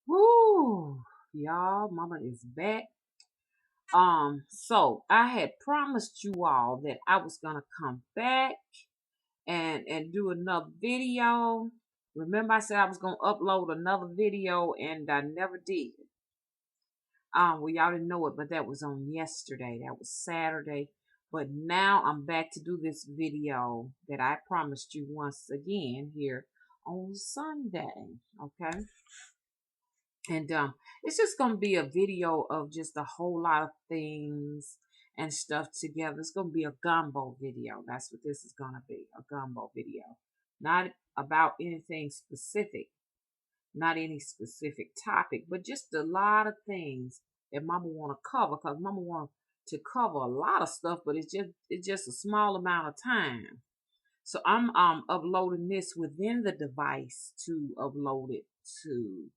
Woo, y'all, mama is back. So I had promised you all that I was gonna come back and do another video. Remember I said I was gonna upload another video and I never did. Well y'all didn't know it, but that was on yesterday. That was Saturday. But now I'm back to do this video that I promised you once again here on Sunday. Okay. And it's just gonna be a video of just a whole lot of things and stuff together. It's gonna be a gumbo video. That's what this is gonna be, a gumbo video. Not about anything specific, not any specific topic, but just a lot of things that mama wanna cover, because mama want to cover a lot of stuff, but it's just a small amount of time. So I'm uploading this within the device to upload it to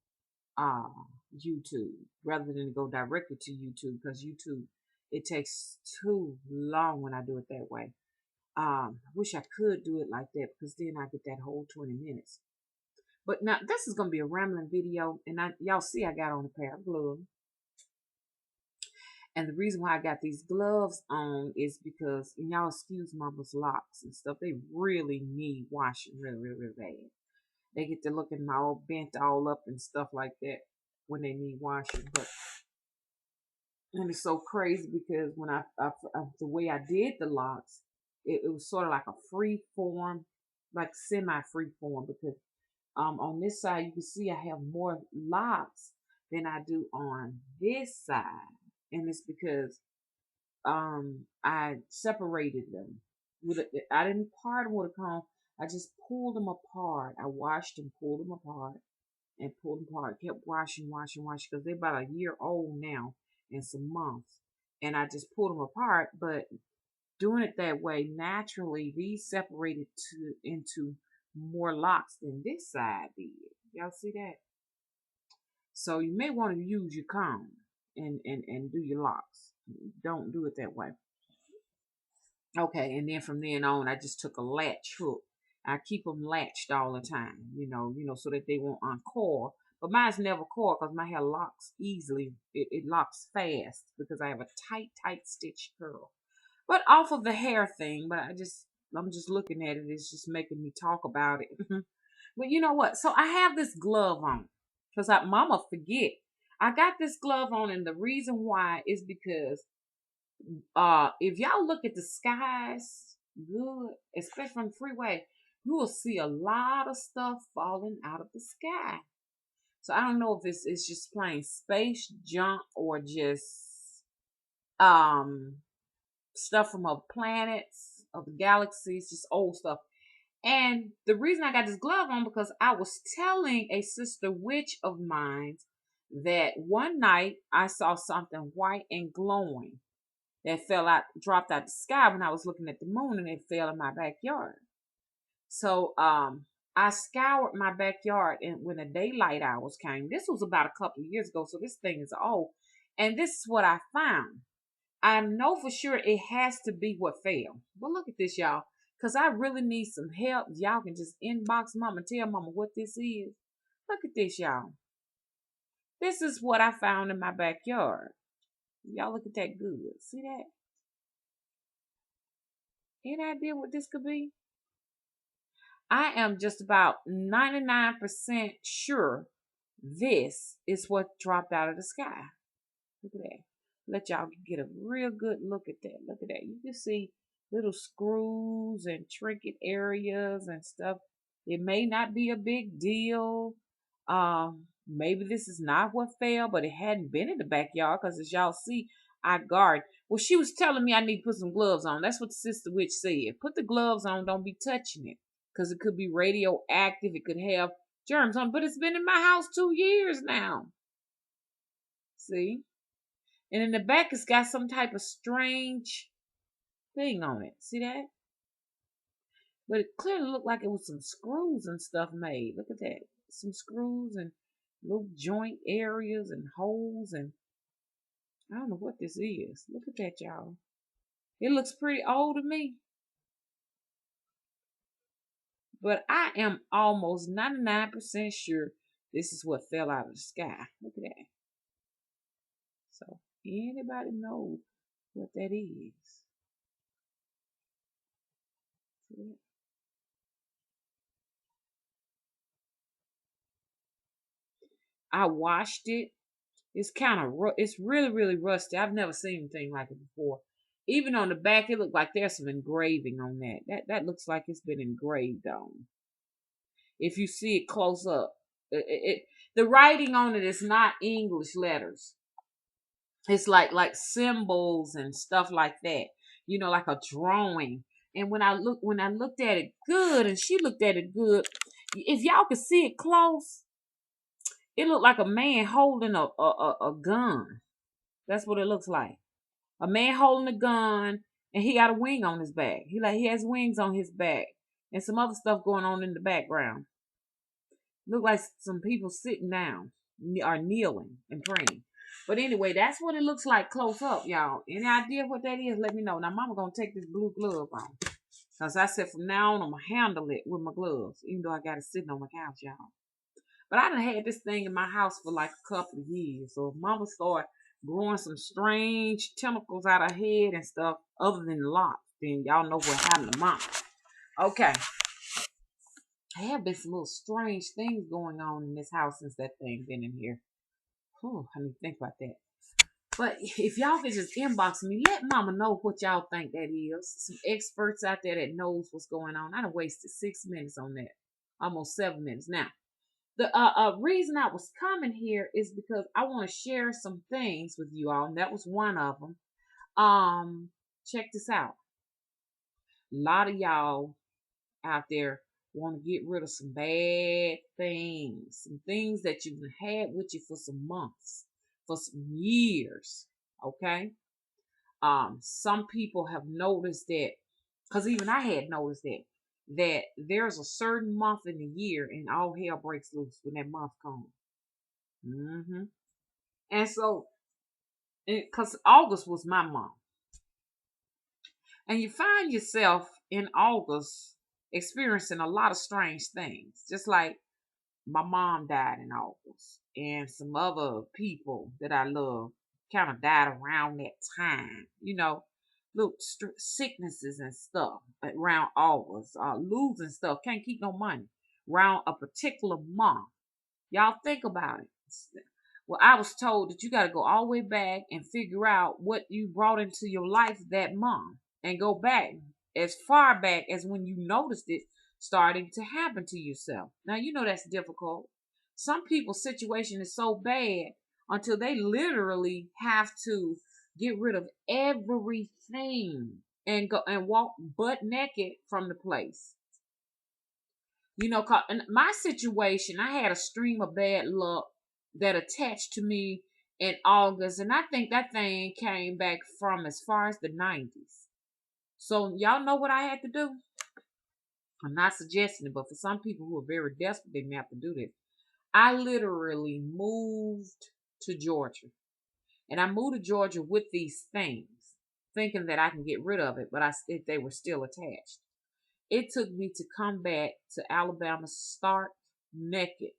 uh, YouTube rather than go directly to YouTube, because YouTube, it takes too long when I do it that way. I wish I could do it like that, because then I get that whole 20 minutes. But now this is gonna be a rambling video, and y'all see I got on a pair of gloves. And the reason why I got these gloves on is because, and y'all excuse mama's locks and stuff, they really need washing really, really, really bad. They get to looking all bent all up and stuff like that when they need washing. But and it's so crazy because when I the way I did the locks, it was sort of like a free form, like semi free form, because on this side you can see I have more locks than I do on this side, and it's because I separated them with I didn't part them with a comb. I just pulled them apart. I washed and pulled them apart and pulled them apart. Kept washing because they're about a year old now and some months. And I just pulled them apart, but doing it that way naturally, these separated into more locks than this side did. Y'all see that? So you may want to use your comb and do your locks. Don't do it that way. Okay, and then from then on, I just took a latch hook. I keep them latched all the time, so that they won't uncoil. But mine's never coil because my hair locks easily. It locks fast because I have a tight stitch curl. But off of the hair thing, I'm just looking at it. It's just making me talk about it. But you know what? So I have this glove on because mama forget. I got this glove on, and the reason why is because if y'all look at the skies good, especially from the freeway, you will see a lot of stuff falling out of the sky. So I don't know if it's just plain space junk or just um stuff from other planets, of the galaxies, just old stuff. And the reason I got this glove on because I was telling a sister witch of mine that one night I saw something white and glowing that dropped out the sky when I was looking at the moon, and it fell in my backyard. So I scoured my backyard, and when the daylight hours came, this was about a couple of years ago, so this thing is old, and this is what I found. I know for sure it has to be what fell. But look at this, y'all, because I really need some help. Y'all can just inbox mama and tell mama what this is. Look at this, y'all. This is what I found in my backyard. Y'all look at that good. See that? Any idea what this could be? I am just about 99% sure this is what dropped out of the sky. Look at that. Let y'all get a real good look at that. Look at that. You can see little screws and trinket areas and stuff. It may not be a big deal. Maybe this is not what fell, but it hadn't been in the backyard because as y'all see, I guard. Well, she was telling me I need to put some gloves on. That's what the sister witch said. Put the gloves on. Don't be touching it because it could be radioactive. It could have germs on. But it's been in my house 2 years now. See? And in the back, it's got some type of strange thing on it. See that? But it clearly looked like it was some screws and stuff made. Look at that. Some screws and little joint areas and holes. And I don't know what this is. Look at that, y'all. It looks pretty old to me. But I am almost 99% sure This is what fell out of the sky. Look at that. So anybody know what that is? I washed it. It's kind of it's really really rusty. I've never seen anything like it before. Even on the back, it looked like there's some engraving on that. That looks like it's been engraved on. If you see it close up, the writing on it is not English letters. It's like symbols and stuff like that. You know, like a drawing. And when I looked at it good, and she looked at it good, if y'all could see it close, it looked like a man holding a gun. That's what it looks like. A man holding a gun, and he got a wing on his back. He has wings on his back, and some other stuff going on in the background. Look like some people sitting down or kneeling and praying. But anyway, that's what it looks like close up, y'all. Any idea what that is? Let me know. Now, Mama gonna take this blue glove on, cause I said from now on I'm gonna handle it with my gloves, even though I got it sitting on my couch, y'all. But I done had this thing in my house for like a couple of years. So if Mama started growing some strange tentacles out of her head and stuff, other than locks, then y'all know what happened to Mama. Okay. There have been some little strange things going on in this house since that thing been in here. Whew, I need to think about that. But if y'all can just inbox me, let Mama know what y'all think that is. Some experts out there that knows what's going on. I done wasted 6 minutes on that. Almost 7 minutes. Now, the reason I was coming here is because I want to share some things with you all, and that was one of them. Check this out. A lot of y'all out there want to get rid of some bad things, some things that you've had with you for some months, for some years. Okay. Some people have noticed that, because even I had noticed that there's a certain month in the year and all hell breaks loose when that month comes. And so, because August was my month, and you find yourself in August experiencing a lot of strange things, just like my mom died in August, and some other people that I love kind of died around that time. You know, little sicknesses and stuff around August, losing stuff, can't keep no money around a particular month. Y'all think about it. Well, I was told that you got to go all the way back and figure out what you brought into your life that month and go back as far back as when you noticed it starting to happen to yourself. Now, you know that's difficult. Some people's situation is so bad until they literally have to get rid of everything and go and walk butt naked from the place. You know, in my situation, I had a stream of bad luck that attached to me in August, and I think that thing came back from as far as the 90s. So y'all know what I had to do? I'm not suggesting it, but for some people who are very desperate, they may have to do this. I literally moved to Georgia. And I moved to Georgia with these things, thinking that I can get rid of it, but they were still attached. It took me to come back to Alabama stark naked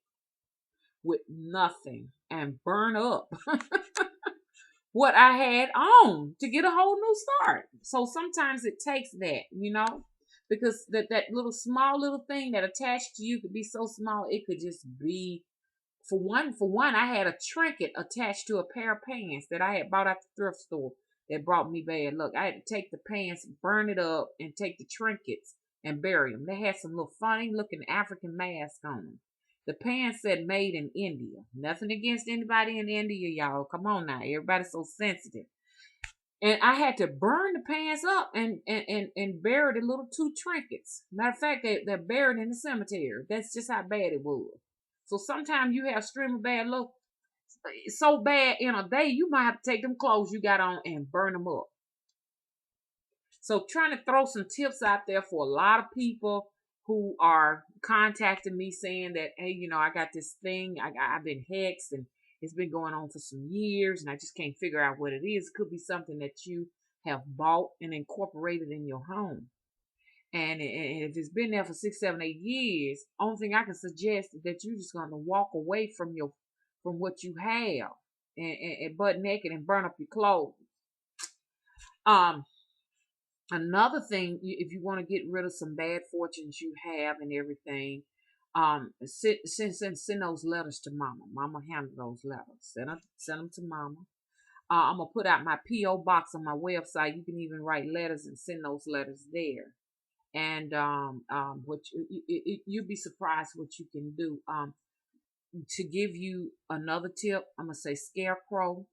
with nothing and burn up what I had on to get a whole new start. So sometimes it takes that, you know, because that little small little thing that attached to you could be so small it could just be. For one, I had a trinket attached to a pair of pants that I had bought at the thrift store that brought me bad luck. I had to take the pants, burn it up, and take the trinkets and bury them. They had some little funny looking African masks on them. The pants said made in India. Nothing against anybody in India, y'all. Come on now. Everybody's so sensitive. And I had to burn the pants up and bury the little two trinkets. Matter of fact, they're buried in the cemetery. That's just how bad it was. So sometimes you have stream of bad luck so bad in a day, you might have to take them clothes you got on and burn them up. So trying to throw some tips out there for a lot of people who are contacting me saying that, hey, you know, I got this thing, I've been hexed and it's been going on for some years and I just can't figure out what it is. It could be something that you have bought and incorporated in your home. And if it's been there for 6, 7, 8 years, only thing I can suggest is that you're just gonna walk away from what you have and butt naked and burn up your clothes. Um, Another thing, if you want to get rid of some bad fortunes you have and everything, send those letters to Mama. Mama handle those letters. Send them to Mama. I'm gonna put out my PO box on my website. You can even write letters and send those letters there. And what you'd be surprised what you can do. To give you another tip, I'm gonna say scarecrow.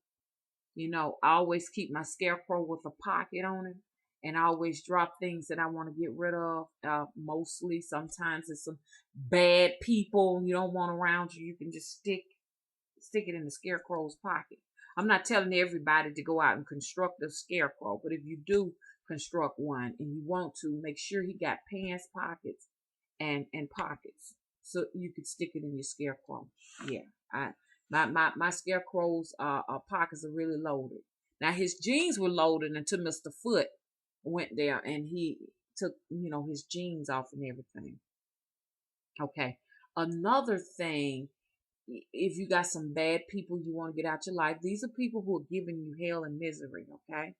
I always keep my scarecrow with a pocket on it, and I always drop things that I want to get rid of. Mostly, sometimes it's some bad people you don't want around you. You can just stick it in the scarecrow's pocket. I'm not telling everybody to go out and construct a scarecrow, but if you do construct one and you want to, make sure he got pants pockets and pockets so you could stick it in your scarecrow. Yeah, I my scarecrow's pockets are really loaded. Now his jeans were loaded until Mr. Foot went there and he took his jeans off and everything. Okay. Another thing, if you got some bad people you want to get out your life, these are people who are giving you hell and misery. Okay.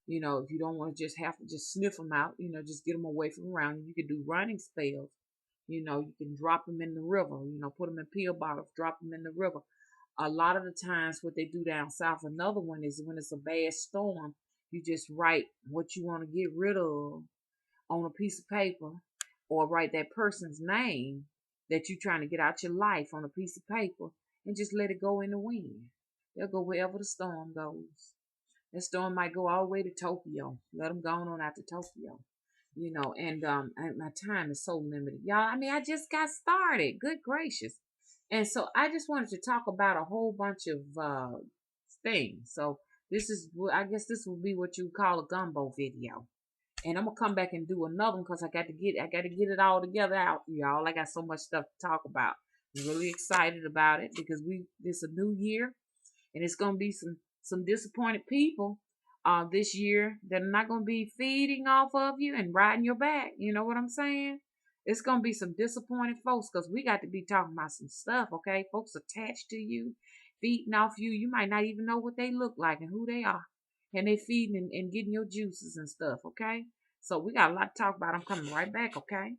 If you don't want to just have to just sniff them out, just get them away from around you. You can do running spells. You can drop them in the river. Put them in pill bottles, drop them in the river. A lot of the times, what they do down south, another one is when it's a bad storm, you just write what you want to get rid of on a piece of paper, or write that person's name that you're trying to get out your life on a piece of paper, and just let it go in the wind. They'll go wherever the storm goes. That storm might go all the way to Tokyo. Let them go on out to Tokyo. And my time is so limited, y'all. I mean, I just got started. Good gracious. And so I just wanted to talk about a whole bunch of things. So I guess this will be what you call a gumbo video. And I'm gonna come back and do another one because I got to get it all together out, y'all. I got so much stuff to talk about. I'm really excited about it because this a new year, and it's gonna be some disappointed people this year that are not gonna be feeding off of you and riding your back. You know what I'm saying? It's gonna be some disappointed folks because we got to be talking about some stuff, okay? Folks attached to you, feeding off you. You might not even know what they look like and who they are, and they feeding and getting your juices and stuff, okay? So we got a lot to talk about. I'm coming right back, okay?